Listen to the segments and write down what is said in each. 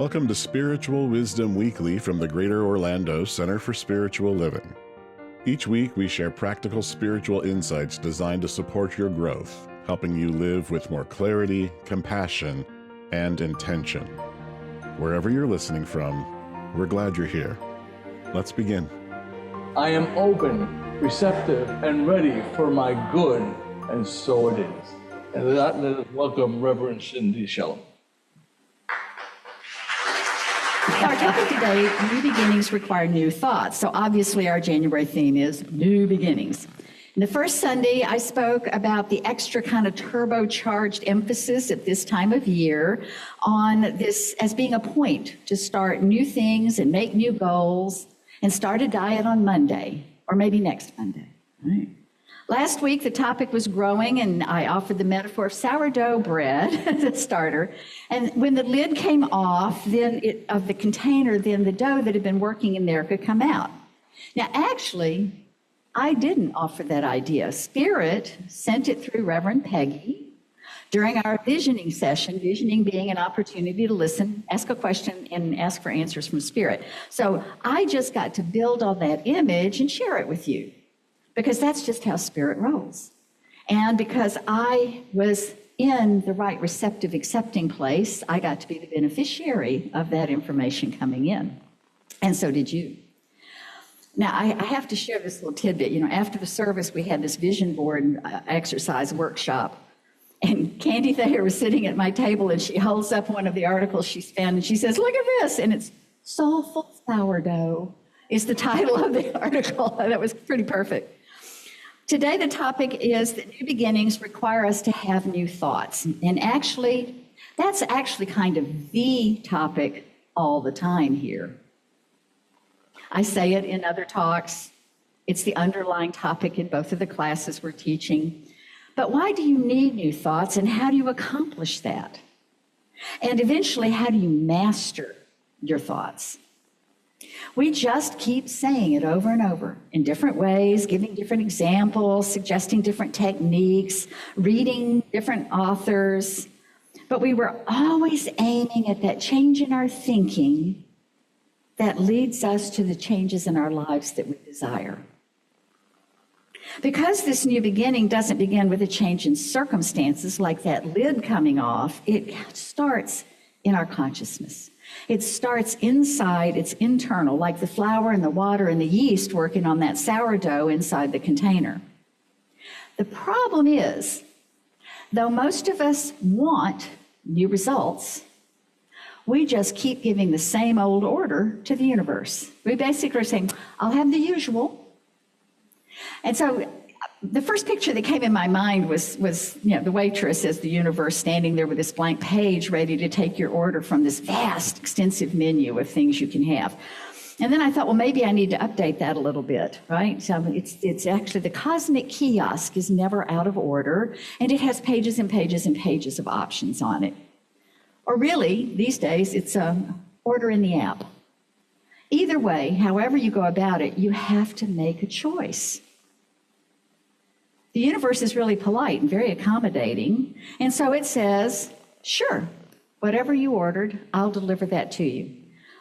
Welcome to Spiritual Wisdom Weekly from the Greater Orlando Center for Spiritual Living. Each week, we share practical spiritual insights designed to support your growth, helping you live with more clarity, compassion, and intention. Wherever you're listening from, we're glad you're here. Let's begin. I am open, receptive, and ready for my good, and so it is. And with that, let us welcome Reverend Cindy Shellum. Our topic today, new beginnings require new thoughts. So obviously our January theme is new beginnings. And the first Sunday, I spoke about the extra kind of turbocharged emphasis at this time of year on this as being a point to start new things and make new goals and start a diet on Monday, or maybe next Monday. Right. Last week, the topic was growing, and I offered the metaphor of sourdough bread as a starter. And when the lid came off of the container, then the dough that had been working in there could come out. Now, actually, I didn't offer that idea. Spirit sent it through Reverend Peggy during our visioning session, visioning being an opportunity to listen, ask a question, and ask for answers from Spirit. So I just got to build on that image and share it with you, because that's just how Spirit rolls. And because I was in the right receptive, accepting place, I got to be the beneficiary of that information coming in. And so did you. Now, I have to share this little tidbit. You know, after the service, we had this vision board exercise workshop. And Candy Thayer was sitting at my table, and she holds up one of the articles she's found, and she says, "Look at this." And it's "Soulful Sourdough" is the title of the article. That was pretty perfect. Today, the topic is that new beginnings require us to have new thoughts. And actually, that's actually kind of the topic all the time here. I say it in other talks. It's the underlying topic in both of the classes we're teaching. But why do you need new thoughts, and how do you accomplish that? And eventually, how do you master your thoughts? We just keep saying it over and over in different ways, giving different examples, suggesting different techniques, reading different authors. But we were always aiming at that change in our thinking that leads us to the changes in our lives that we desire. Because this new beginning doesn't begin with a change in circumstances like that lid coming off, it starts in our consciousness. It starts inside, it's internal, like the flour and the water and the yeast working on that sourdough inside the container. The problem is, though most of us want new results, we just keep giving the same old order to the universe. We basically are saying, "I'll have the usual." And so the first picture that came in my mind was the waitress as the universe standing there with this blank page ready to take your order from this vast, extensive menu of things you can have. And then I thought, well, maybe I need to update that a little bit, right? So it's actually, the cosmic kiosk is never out of order, and it has pages and pages and pages of options on it. Or really, these days, it's order in the app. Either way, however you go about it, you have to make a choice. The universe is really polite and very accommodating, and so it says, "Sure, whatever you ordered, I'll deliver that to you."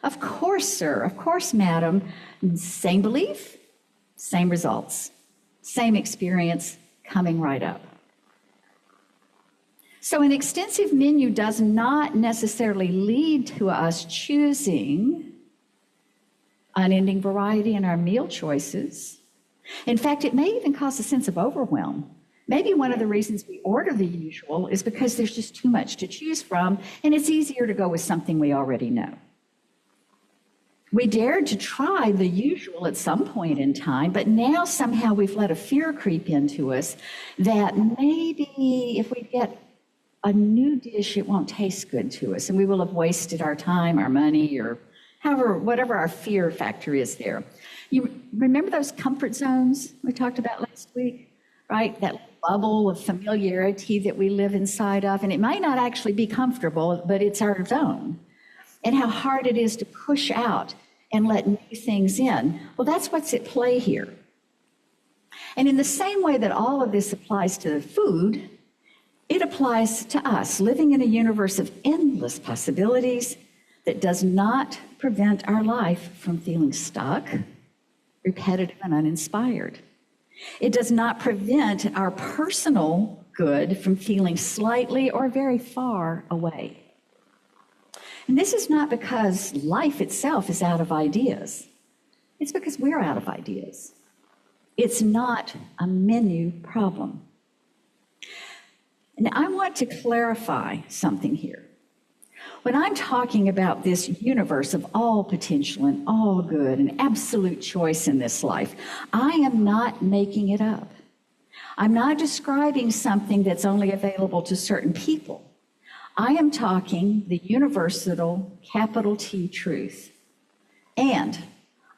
"Of course, sir. Of course, madam." Same belief, same results, same experience coming right up. So an extensive menu does not necessarily lead to us choosing unending variety in our meal choices. In fact, it may even cause a sense of overwhelm. Maybe one of the reasons we order the usual is because there's just too much to choose from, and it's easier to go with something we already know. We dared to try the usual at some point in time, but now somehow we've let a fear creep into us that maybe if we get a new dish, it won't taste good to us, and we will have wasted our time, our money, or whatever our fear factor is there. You remember those comfort zones we talked about last week, right? That bubble of familiarity that we live inside of, and it might not actually be comfortable, but it's our zone. And how hard it is to push out and let new things in. Well, that's what's at play here. And in the same way that all of this applies to food, it applies to us living in a universe of endless possibilities. that does not prevent our life from feeling stuck, repetitive, and uninspired. It does not prevent our personal good from feeling slightly or very far away. And this is not because life itself is out of ideas. It's because we're out of ideas. It's not a menu problem. And I want to clarify something here. When I'm talking about this universe of all potential and all good and absolute choice in this life, I am not making it up. I'm not describing something that's only available to certain people. I am talking the universal, capital T truth. And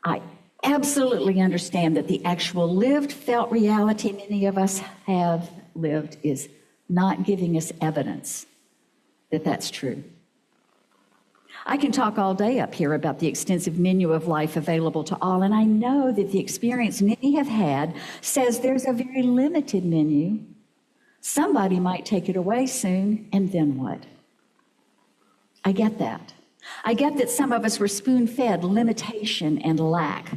I absolutely understand that the actual lived, felt reality many of us have lived is not giving us evidence that that's true. I can talk all day up here about the extensive menu of life available to all, and I know that the experience many have had says there's a very limited menu. Somebody might take it away soon, and then what? I get that. I get that some of us were spoon-fed limitation and lack.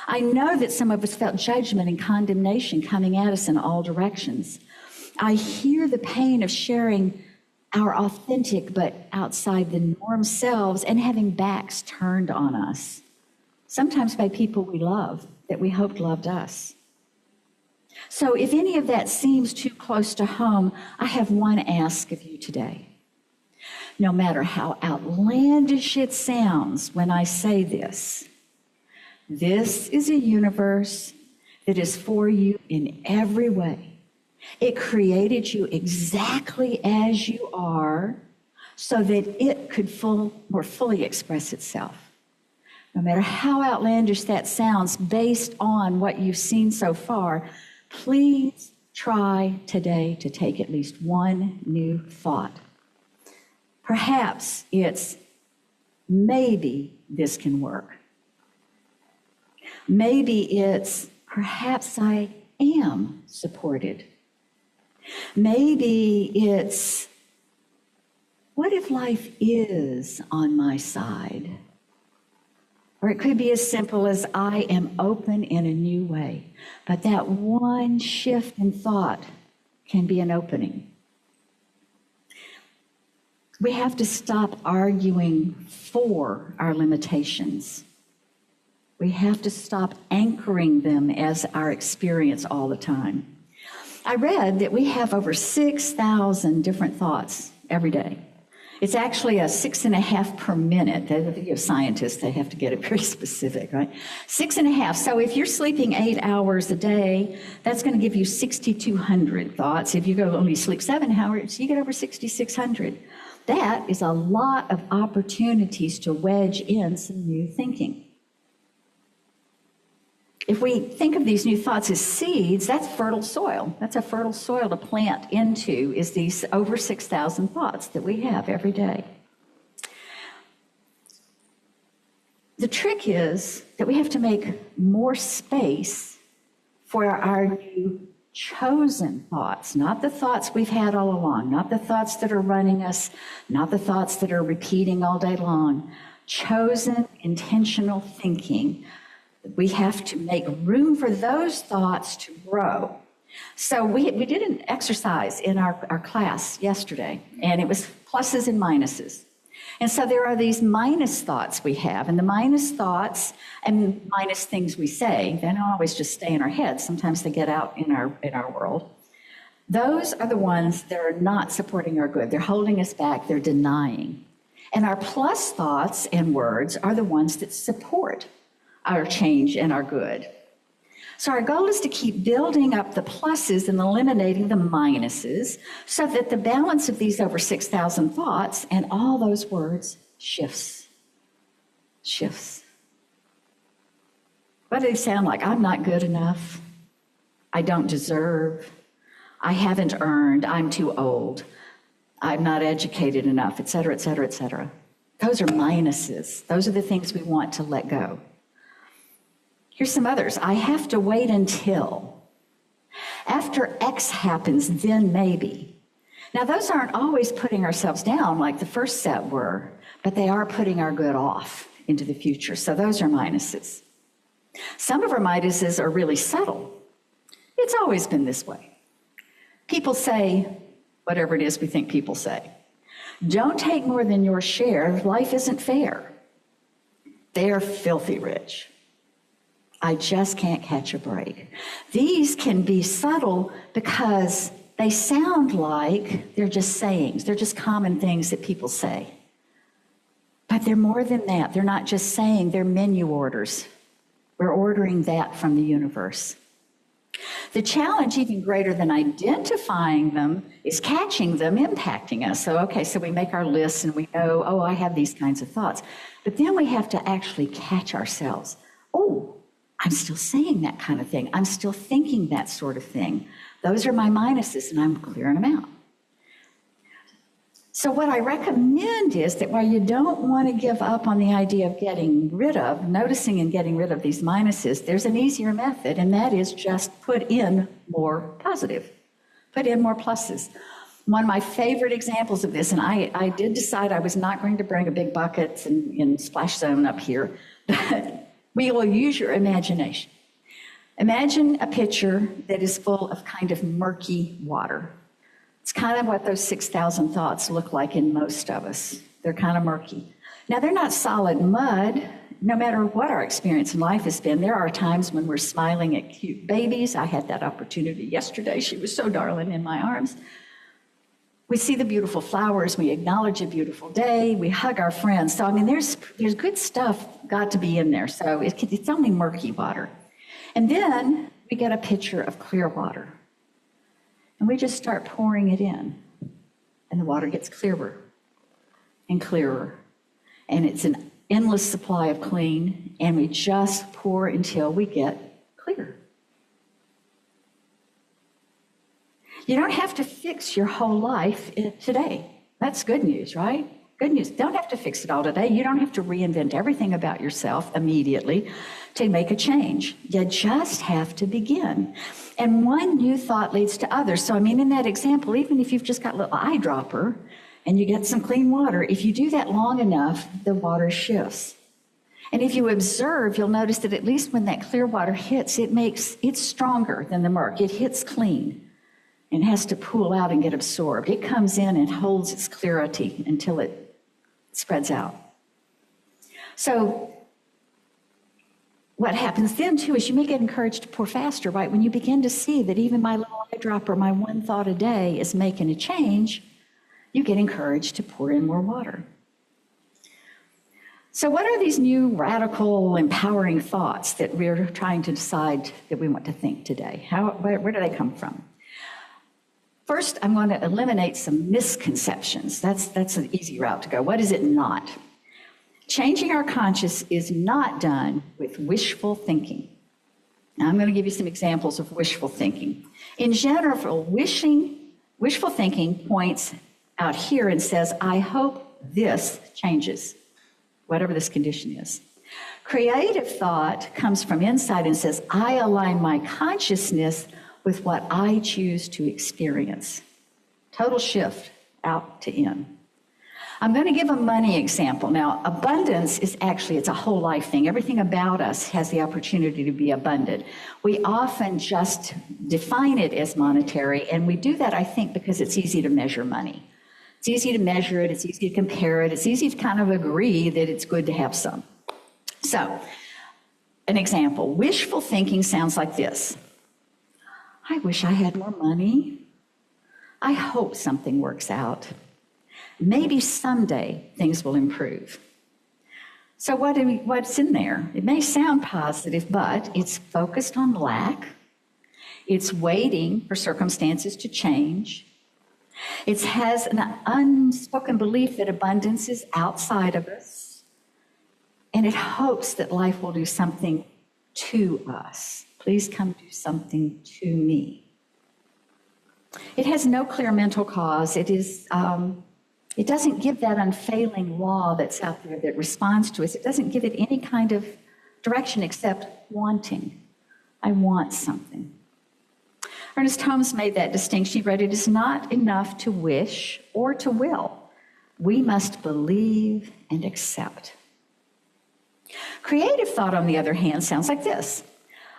I know that some of us felt judgment and condemnation coming at us in all directions. I hear the pain of sharing our authentic but outside the norm selves and having backs turned on us, sometimes by people we love that we hoped loved us. So if any of that seems too close to home, I have one ask of you today. No matter how outlandish it sounds when I say this is a universe that is for you in every way. It created you exactly as you are so that it could more fully express itself. No matter how outlandish that sounds based on what you've seen so far, please try today to take at least one new thought. Perhaps it's, maybe this can work. Maybe it's, perhaps I am supported. Maybe it's, what if life is on my side? Or it could be as simple as, I am open in a new way. But that one shift in thought can be an opening. We have to stop arguing for our limitations. We have to stop anchoring them as our experience all the time. I read that we have over 6,000 different thoughts every day. It's actually a 6.5 per minute. The scientists, they have to get it very specific, right? 6.5. So if you're sleeping 8 hours a day, that's going to give you 6,200 thoughts. If you go only sleep 7 hours, you get over 6,600. That is a lot of opportunities to wedge in some new thinking. If we think of these new thoughts as seeds, that's fertile soil. That's a fertile soil to plant into, is these over 6,000 thoughts that we have every day. The trick is that we have to make more space for our new chosen thoughts, not the thoughts we've had all along, not the thoughts that are running us, not the thoughts that are repeating all day long. Chosen, intentional thinking. We have to make room for those thoughts to grow. So we did an exercise in our class yesterday, and it was pluses and minuses. And so there are these minus thoughts we have, and the minus thoughts and minus things we say, they don't always just stay in our heads. Sometimes they get out in our world. Those are the ones that are not supporting our good. They're holding us back. They're denying. And our plus thoughts and words are the ones that support our change and our good. So our goal is to keep building up the pluses and eliminating the minuses so that the balance of these over 6,000 thoughts and all those words shifts. What do they sound like? I'm not good enough. I don't deserve. I haven't earned. I'm too old. I'm not educated enough, et cetera, et cetera, et cetera. Those are minuses. Those are the things we want to let go. Here's some others. I have to wait until. After X happens, then maybe. Now, those aren't always putting ourselves down like the first set were, but they are putting our good off into the future. So those are minuses. Some of our minuses are really subtle. It's always been this way. People say whatever it is we think people say. Don't take more than your share. Life isn't fair. They're filthy rich. I just can't catch a break. These can be subtle because they sound like they're just sayings. They're just common things that people say. But they're more than that. They're not just saying, they're menu orders. We're ordering that from the universe. The challenge, even greater than identifying them, is catching them impacting us. So we make our lists and we know, oh, I have these kinds of thoughts. But then we have to actually catch ourselves. Oh, I'm still saying that kind of thing. I'm still thinking that sort of thing. Those are my minuses, and I'm clearing them out. So what I recommend is that while you don't want to give up on the idea of noticing and getting rid of these minuses, there's an easier method, and that is just put in more positive. Put in more pluses. One of my favorite examples of this, and I did decide I was not going to bring a big bucket and splash zone up here, but we will use your imagination. Imagine a pitcher that is full of kind of murky water. It's kind of what those 6,000 thoughts look like in most of us. They're kind of murky. Now, they're not solid mud. No matter what our experience in life has been, there are times when we're smiling at cute babies. I had that opportunity yesterday. She was so darling in my arms. We see the beautiful flowers. We acknowledge a beautiful day. We hug our friends. So, there's good stuff got to be in there. So it's only murky water. And then we get a pitcher of clear water. And we just start pouring it in. And the water gets clearer and clearer. And it's an endless supply of clean. And we just pour until we get clear. You don't have to fix your whole life today. That's good news, right? Good news. Don't have to fix it all today. You don't have to reinvent everything about yourself immediately to make a change. You just have to begin. And one new thought leads to others. So, in that example, even if you've just got a little eyedropper and you get some clean water, if you do that long enough, the water shifts. And if you observe, you'll notice that at least when that clear water hits, it's stronger than the murk. It hits clean and has to pool out and get absorbed. It comes in and holds its clarity until it spreads out. So what happens then, too, is you may get encouraged to pour faster, right? When you begin to see that even my little eyedropper, my one thought a day is making a change, you get encouraged to pour in more water. So what are these new radical, empowering thoughts that we're trying to decide that we want to think today? Where do they come from? First, I'm going to eliminate some misconceptions. That's an easy route to go. What is it not? Changing our conscious is not done with wishful thinking. Now, I'm going to give you some examples of wishful thinking. In general, wishful thinking points out here and says, I hope this changes, whatever this condition is. Creative thought comes from inside and says, I align my consciousness with what I choose to experience. Total shift out to in. I'm going to give a money example. Now, abundance is it's a whole life thing. Everything about us has the opportunity to be abundant. We often just define it as monetary, and we do that, I think, because it's easy to measure money. It's easy to measure it. It's easy to compare it. It's easy to kind of agree that it's good to have some. So, an example. Wishful thinking sounds like this. I wish I had more money. I hope something works out. Maybe someday things will improve. So what's in there? It may sound positive, but it's focused on lack. It's waiting for circumstances to change. It has an unspoken belief that abundance is outside of us. And it hopes that life will do something to us. Please come do something to me. It has no clear mental cause. It doesn't give that unfailing law that's out there that responds to us. It doesn't give it any kind of direction except wanting. I want something. Ernest Holmes made that distinction. He wrote, it is not enough to wish or to will. We must believe and accept. Creative thought, on the other hand, sounds like this.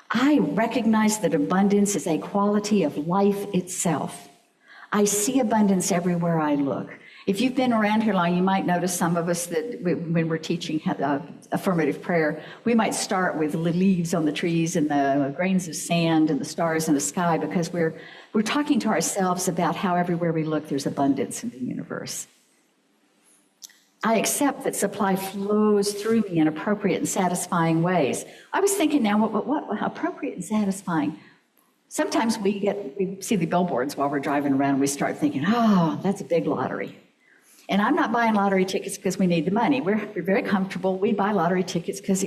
I recognize that abundance is a quality of life itself. I see abundance everywhere I look. If you've been around here long, you might notice some of us that when we're teaching affirmative prayer, we might start with the leaves on the trees and the grains of sand and the stars in the sky, because we're talking to ourselves about how everywhere we look there's abundance in the universe. I accept that supply flows through me in appropriate and satisfying ways. I was thinking now, what appropriate and satisfying? Sometimes we see the billboards while we're driving around and we start thinking, oh, that's a big lottery. And I'm not buying lottery tickets because we need the money. We're very comfortable. We buy lottery tickets because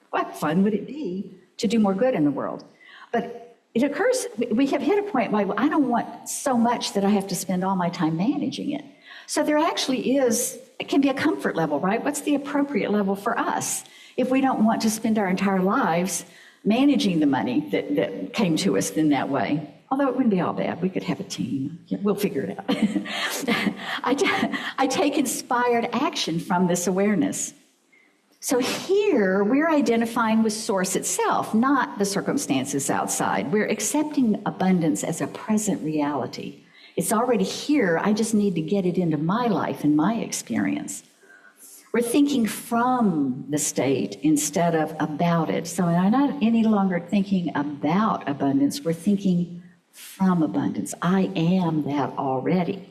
what fun would it be to do more good in the world? But it occurs, we have hit a point where I don't want so much that I have to spend all my time managing it. So there actually it can be a comfort level, right? What's the appropriate level for us if we don't want to spend our entire lives managing the money that came to us in that way? Although it wouldn't be all bad. We could have a team. We'll figure it out. I take inspired action from this awareness. So here we're identifying with source itself, not the circumstances outside. We're accepting abundance as a present reality. It's already here. I just need to get it into my life and my experience. We're thinking from the state instead of about it. So I'm not any longer thinking about abundance. We're thinking from abundance. I am that already.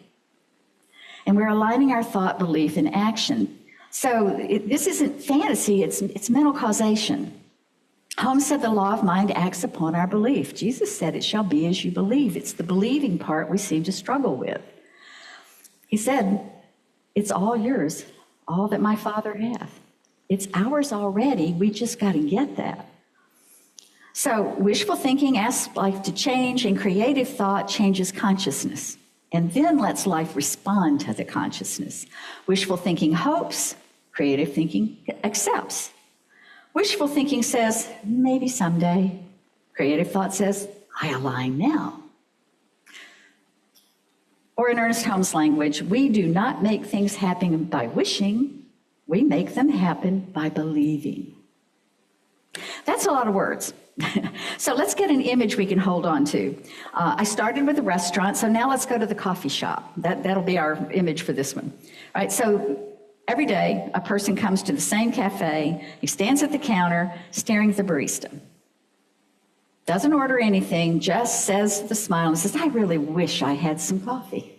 And we're aligning our thought, belief, and action. So this isn't fantasy, it's mental causation. Holmes said the law of mind acts upon our belief. Jesus said it shall be as you believe. It's the believing part we seem to struggle with. He said, it's all yours, all that my Father hath. It's ours already, we just got to get that. So wishful thinking asks life to change, and creative thought changes consciousness, and then lets life respond to the consciousness. Wishful thinking hopes, creative thinking accepts. Wishful thinking says, maybe someday. Creative thought says, I align now. Or in Ernest Holmes' language, we do not make things happen by wishing, we make them happen by believing. That's a lot of words. So let's get an image we can hold on to. I started with a restaurant, so now let's go to the coffee shop. That'll be our image for this one. All right, so every day a person comes to the same cafe, he stands at the counter staring at the barista. Doesn't order anything, just says with a smile and says, I really wish I had some coffee.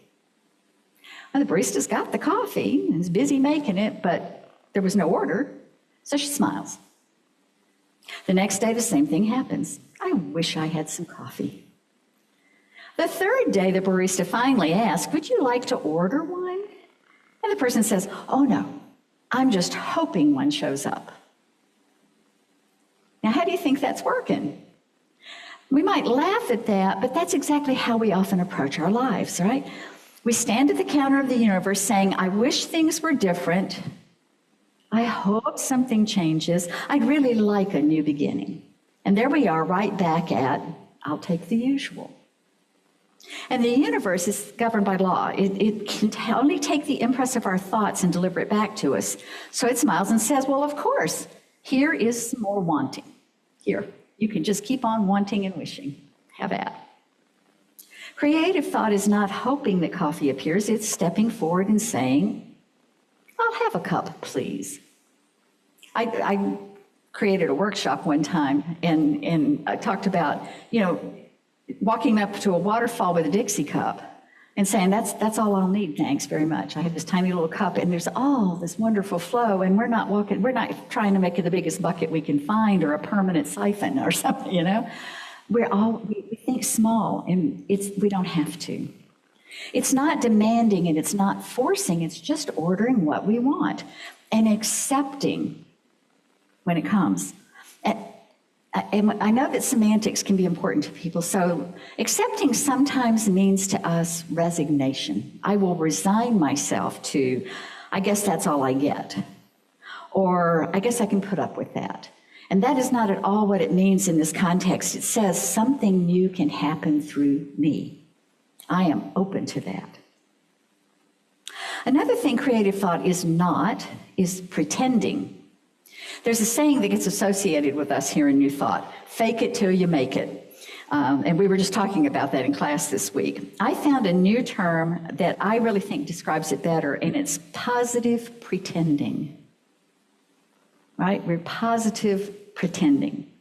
Well, the barista's got the coffee and is busy making it, but there was no order, so she smiles. The next day, the same thing happens. I wish I had some coffee. The third day, the barista finally asks, would you like to order one? And the person says, oh no, I'm just hoping one shows up. Now, how do you think that's working? We might laugh at that, but that's exactly how we often approach our lives, right? We stand at the counter of the universe saying, I wish things were different. I hope something changes. I'd really like a new beginning. And there we are, right back at, I'll take the usual. And the universe is governed by law. It can only take the impress of our thoughts and deliver it back to us. So it smiles and says, well, of course, here is some more wanting. Here, you can just keep on wanting and wishing. Have at. Creative thought is not hoping that coffee appears. It's stepping forward and saying, I'll have a cup, please. I created a workshop one time, and I talked about, walking up to a waterfall with a Dixie cup and saying, that's all I'll need, thanks very much. I have this tiny little cup, and there's all this wonderful flow, and we're not trying to make it the biggest bucket we can find or a permanent siphon or something, We think small, and we don't have to. It's not demanding and it's not forcing, it's just ordering what we want and accepting when it comes. And I know that semantics can be important to people, so accepting sometimes means to us resignation. I will resign myself to, I guess that's all I get, or I guess I can put up with that. And that is not at all what it means in this context. It says something new can happen through me. I am open to that. Another thing creative thought is not, is pretending. There's a saying that gets associated with us here in New Thought, fake it till you make it. And we were just talking about that in class this week. I found a new term that I really think describes it better, and it's positive pretending. Right? We're positive pretending.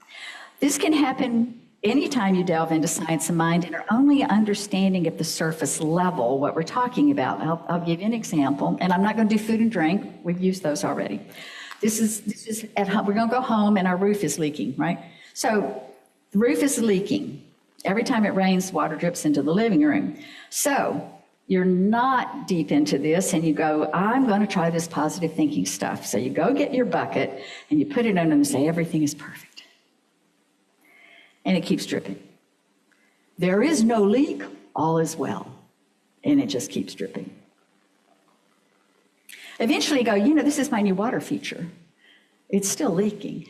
This can happen anytime you delve into science of mind and are only understanding at the surface level what we're talking about. I'll give you an example, and I'm not going to do food and drink. We've used those already. This is at home. We're going to go home and our roof is leaking, right? So the roof is leaking. Every time it rains, water drips into the living room. So you're not deep into this and you go, I'm going to try this positive thinking stuff. So you go get your bucket and you put it on and say, everything is perfect. And it keeps dripping. There is no leak, all is well. And it just keeps dripping. Eventually you go, this is my new water feature. It's still leaking.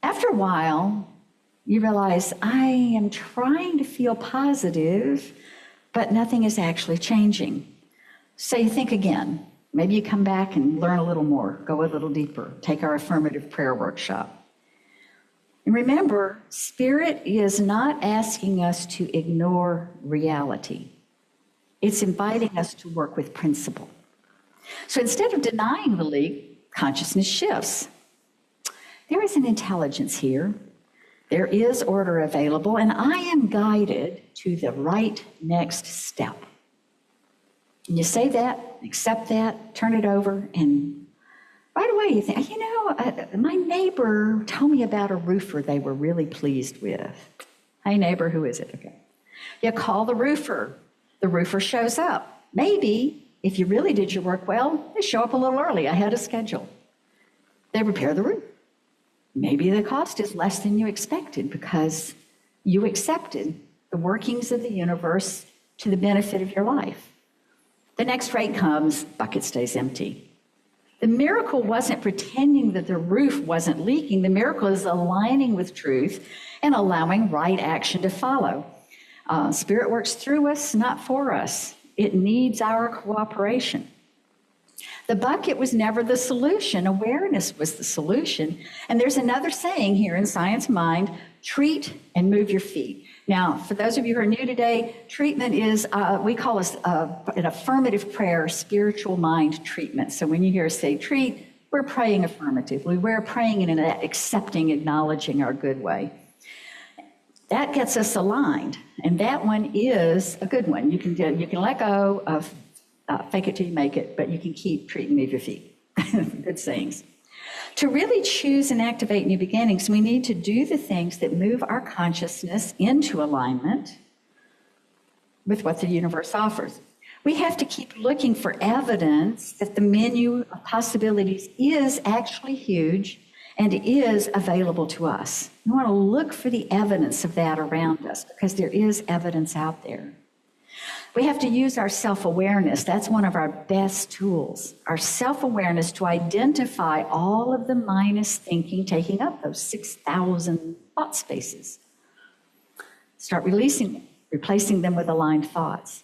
After a while, you realize, I am trying to feel positive, but nothing is actually changing. So you think again. Maybe you come back and learn a little more, go a little deeper, take our affirmative prayer workshop. And remember, Spirit is not asking us to ignore reality. It's inviting us to work with principle. So instead of denying the leak, consciousness shifts. There is an intelligence here. There is order available, and I am guided to the right next step. And you say that, accept that, turn it over, and right away you think, my neighbor told me about a roofer they were really pleased with. Hey neighbor, who is it? Okay. You call the roofer. The roofer shows up. Maybe, if you really did your work well, they show up a little early, ahead of schedule. They repair the roof. Maybe the cost is less than you expected because you accepted the workings of the universe to the benefit of your life. The next rate comes, bucket stays empty. The miracle wasn't pretending that the roof wasn't leaking. The miracle is aligning with truth and allowing right action to follow. Spirit works through us, not for us. It needs our cooperation. The bucket was never the solution. Awareness was the solution. And there's another saying here in Science Mind, treat and move your feet. Now, for those of you who are new today, treatment is, we call this an affirmative prayer, spiritual mind treatment. So when you hear us say treat, we're praying affirmatively. We're praying in an accepting, acknowledging our good way. That gets us aligned. And that one is a good one. You can let go of fake it till you make it, but you can keep treat and move your feet. Good sayings. To really choose and activate new beginnings, we need to do the things that move our consciousness into alignment with what the universe offers. We have to keep looking for evidence that the menu of possibilities is actually huge and is available to us. We want to look for the evidence of that around us because there is evidence out there. We have to use our self-awareness. That's one of our best tools. Our self-awareness to identify all of the minus thinking taking up those 6,000 thought spaces. Start releasing them, replacing them with aligned thoughts.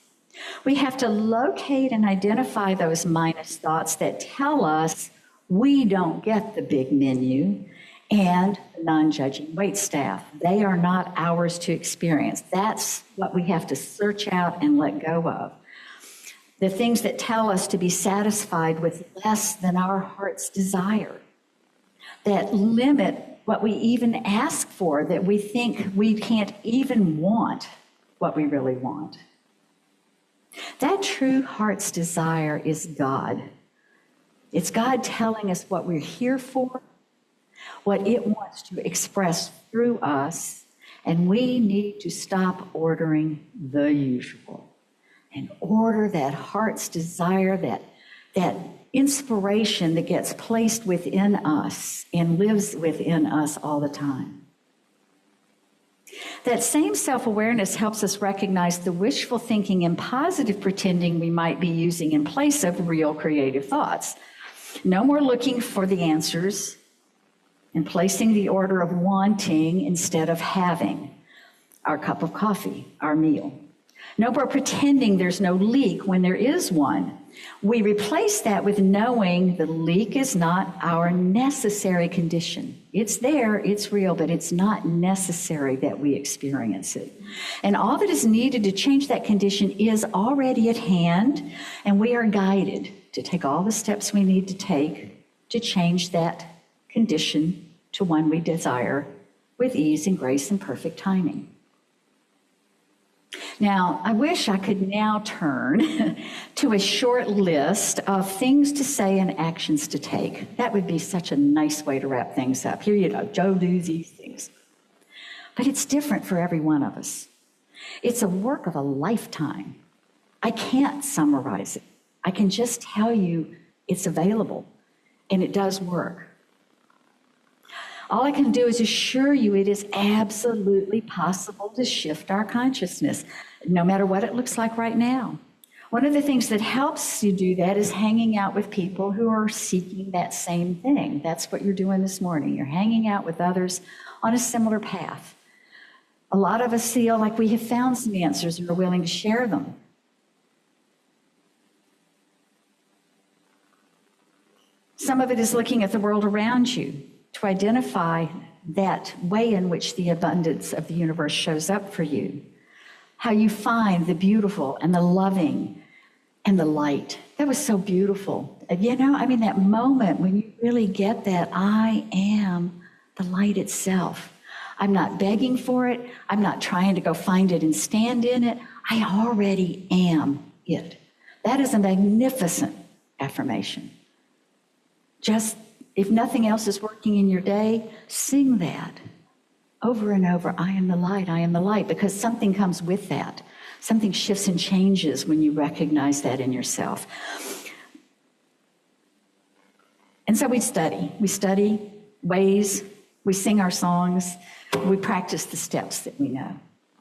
We have to locate and identify those minus thoughts that tell us we don't get the big menu and the non-judging waitstaff. They are not ours to experience. That's what we have to search out and let go of. The things that tell us to be satisfied with less than our heart's desire, that limit what we even ask for, that we think we can't even want what we really want. That true heart's desire is God. It's God telling us what we're here for, what it wants to express through us, and we need to stop ordering the usual and order that heart's desire, that inspiration that gets placed within us and lives within us all the time. That same self-awareness helps us recognize the wishful thinking and positive pretending we might be using in place of real creative thoughts. No more looking for the answers and placing the order of wanting instead of having our cup of coffee, our meal. No more pretending there's no leak when there is one. We replace that with knowing the leak is not our necessary condition. It's there, it's real, but it's not necessary that we experience it. And all that is needed to change that condition is already at hand, and we are guided to take all the steps we need to take to change that condition to one we desire with ease and grace and perfect timing. Now, I wish I could now turn to a short list of things to say and actions to take. That would be such a nice way to wrap things up. Here you go, Joe, do these things. But it's different for every one of us. It's a work of a lifetime. I can't summarize it. I can just tell you it's available, and it does work. All I can do is assure you it is absolutely possible to shift our consciousness, no matter what it looks like right now. One of the things that helps you do that is hanging out with people who are seeking that same thing. That's what you're doing this morning. You're hanging out with others on a similar path. A lot of us feel like we have found some answers and are willing to share them. Some of it is looking at the world around you to identify that way in which the abundance of the universe shows up for you. How you find the beautiful and the loving and the light. That was so beautiful. That moment when you really get that I am the light itself. I'm not begging for it. I'm not trying to go find it and stand in it. I already am it. That is a magnificent affirmation. Just, if nothing else is working in your day, sing that over and over. I am the light, because something comes with that. Something shifts and changes when you recognize that in yourself. And so we study ways, we sing our songs, we practice the steps that we know.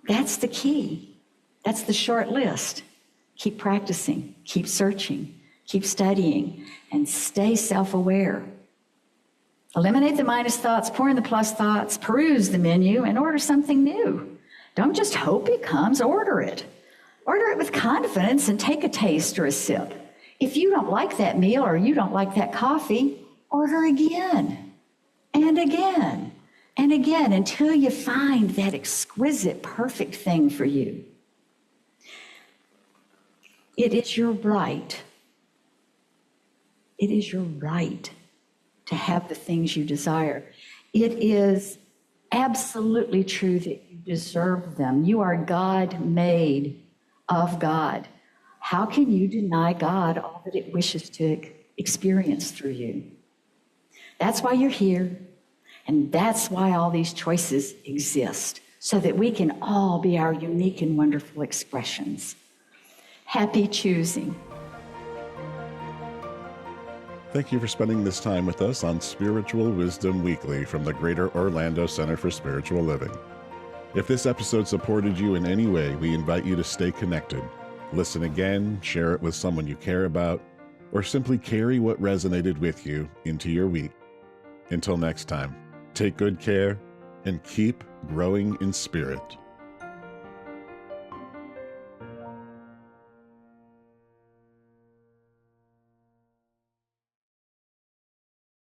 That's the key. That's the short list. Keep practicing, keep searching, keep studying, and stay self-aware. Eliminate the minus thoughts, pour in the plus thoughts, peruse the menu, and order something new. Don't just hope it comes, order it. Order it with confidence and take a taste or a sip. If you don't like that meal or you don't like that coffee, order again and again and again until you find that exquisite, perfect thing for you. It is your right. It is your right to have the things you desire. It is absolutely true that you deserve them. You are God-made of God. How can you deny God all that it wishes to experience through you? That's why you're here, and that's why all these choices exist, so that we can all be our unique and wonderful expressions. Happy choosing. Thank you for spending this time with us on Spiritual Wisdom Weekly from the Greater Orlando Center for Spiritual Living. If this episode supported you in any way, we invite you to stay connected. Listen again, share it with someone you care about, or simply carry what resonated with you into your week. Until next time, take good care and keep growing in spirit.